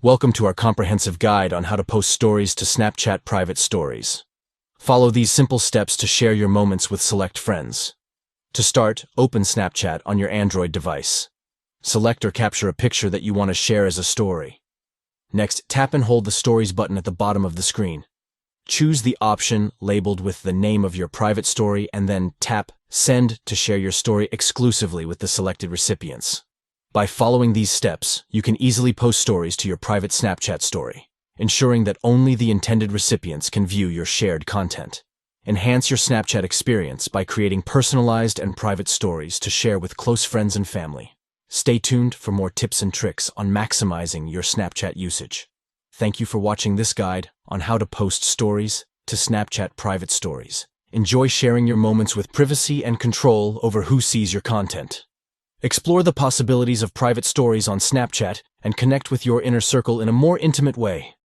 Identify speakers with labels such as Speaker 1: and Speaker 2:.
Speaker 1: Welcome to our comprehensive guide on how to post stories to Snapchat private stories. Follow these simple steps to share your moments with select friends. To start, open Snapchat on your Android device. Select or capture a picture that you want to share as a story. Next, tap and hold the Stories button at the bottom of the screen. Choose the option labeled with the name of your private story and then tap Send to share your story exclusively with the selected recipients. By following these steps, you can easily post stories to your private Snapchat story, ensuring that only the intended recipients can view your shared content. Enhance your Snapchat experience by creating personalized and private stories to share with close friends and family. Stay tuned for more tips and tricks on maximizing your Snapchat usage. Thank you for watching this guide on how to post stories to Snapchat private stories. Enjoy sharing your moments with privacy and control over who sees your content. Explore the possibilities of private stories on Snapchat and connect with your inner circle in a more intimate way.